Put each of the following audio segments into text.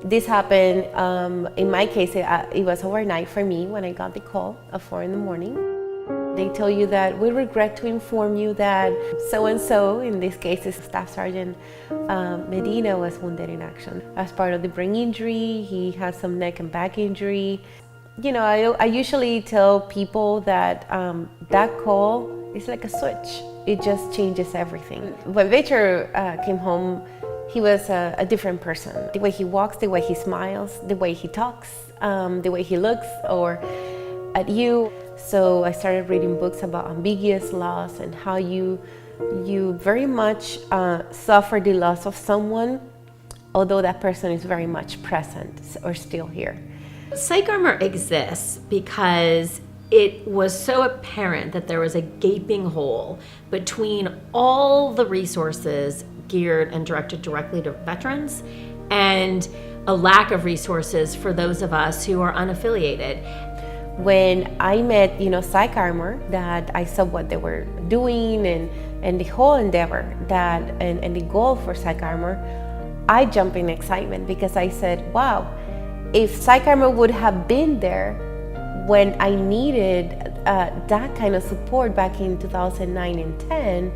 This happened, in my case, it was overnight for me when I got the call at 4 in the morning. They tell you that we regret to inform you that so-and-so, in this case is Staff Sergeant Medina, was wounded in action. As part of the brain injury, he has some neck and back injury. You know, I usually tell people that that call is like a switch. It just changes everything. When Victor came home, he was a different person. The way he walks, the way he smiles, the way he talks, the way he looks or at you. So I started reading books about ambiguous loss and how you very much suffer the loss of someone, although that person is very much present or still here. PsychArmor exists because it was so apparent that there was a gaping hole between all the resources geared and directed directly to veterans and a lack of resources for those of us who are unaffiliated. When I met, PsychArmor, that I saw what they were doing and the whole endeavor and the goal for PsychArmor, I jumped in excitement because I said, wow, if PsychArmor would have been there when I needed that kind of support back in 2009 and 10,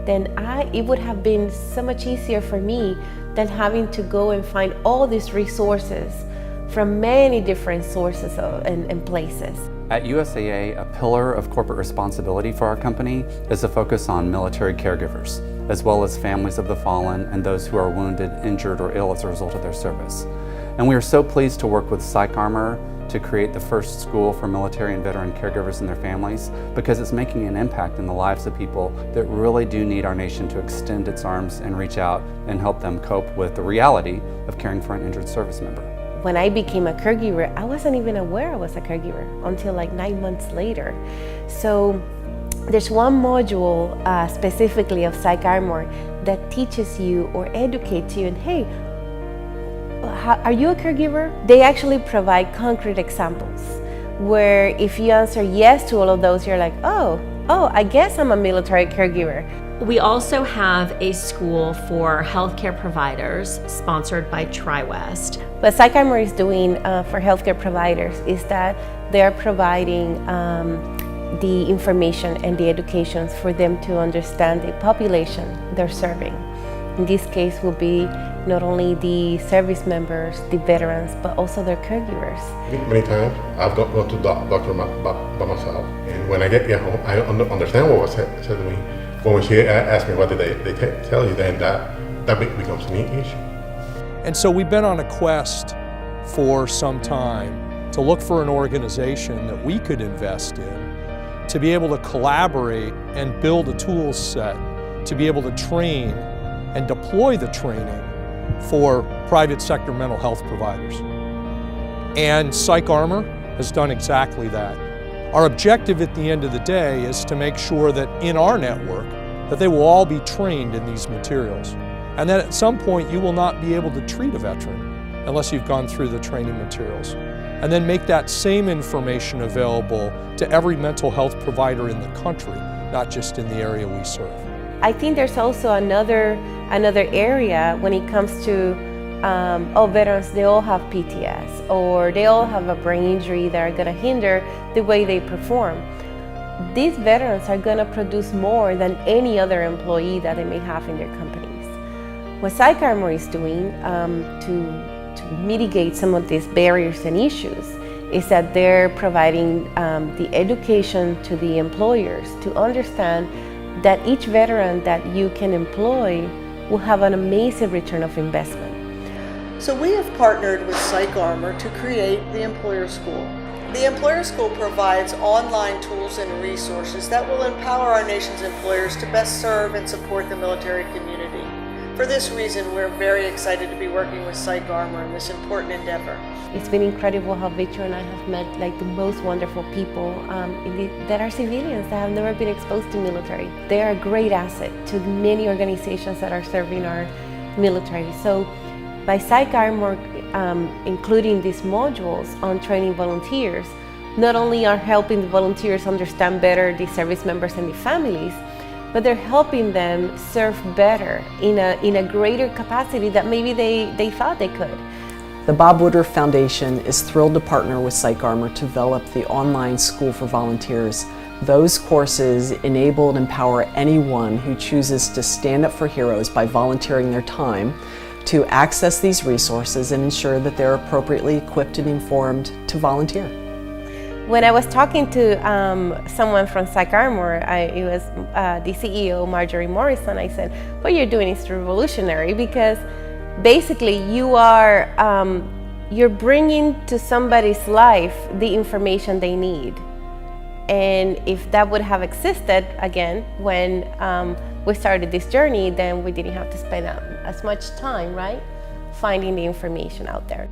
then it would have been so much easier for me than having to go and find all these resources from many different sources and places. At USAA, a pillar of corporate responsibility for our company is a focus on military caregivers, as well as families of the fallen and those who are wounded, injured, or ill as a result of their service. And we are so pleased to work with PsychArmor to create the first school for military and veteran caregivers and their families, because it's making an impact in the lives of people that really do need our nation to extend its arms and reach out and help them cope with the reality of caring for an injured service member. When I became a caregiver, I wasn't even aware I was a caregiver until like 9 months later. So there's one module specifically of PsychArmor that teaches you or educates you, and hey, are you a caregiver? They actually provide concrete examples where if you answer yes to all of those, you're like, oh, I guess I'm a military caregiver. We also have a school for healthcare providers sponsored by TriWest. What PsychArmor is doing for healthcare providers is that they're providing the information and the education for them to understand the population they're serving. In this case will be not only the service members, the veterans, but also their caregivers. Many times I've gone to the doctor by myself, and when I get home, I don't understand what was said to me. When she asked me what did they tell you, then that becomes an issue. And so we've been on a quest for some time to look for an organization that we could invest in, to be able to collaborate and build a tool set, to be able to train and deploy the training for private sector mental health providers. And PsychArmor has done exactly that. Our objective at the end of the day is to make sure that in our network that they will all be trained in these materials, and that at some point you will not be able to treat a veteran unless you've gone through the training materials, and then make that same information available to every mental health provider in the country, not just in the area we serve. I think there's also another area when it comes to veterans, they all have PTS or they all have a brain injury that are going to hinder the way they perform. These veterans are going to produce more than any other employee that they may have in their companies. What PsychArmor is doing to mitigate some of these barriers and issues is that they're providing the education to the employers to understand that each veteran that you can employ will have an amazing return of investment. So we have partnered with PsychArmor to create the Employer School. The Employer School provides online tools and resources that will empower our nation's employers to best serve and support the military community. For this reason, we're very excited to be working with PsychArmor in this important endeavor. It's been incredible how Victor and I have met like the most wonderful people that are civilians that have never been exposed to military. They are a great asset to many organizations that are serving our military. So by PsychArmor including these modules on training volunteers, not only are helping the volunteers understand better the service members and the families, but they're helping them serve better in a greater capacity that maybe they thought they could. The Bob Woodruff Foundation is thrilled to partner with PsychArmor to develop the online School for Volunteers. Those courses enable and empower anyone who chooses to stand up for heroes by volunteering their time to access these resources and ensure that they're appropriately equipped and informed to volunteer. When I was talking to someone from PsychArmor, it was the CEO, Marjorie Morrison, I said, what you're doing is revolutionary, because basically you're bringing to somebody's life the information they need. And if that would have existed, again, when we started this journey, then we didn't have to spend as much time, right, finding the information out there.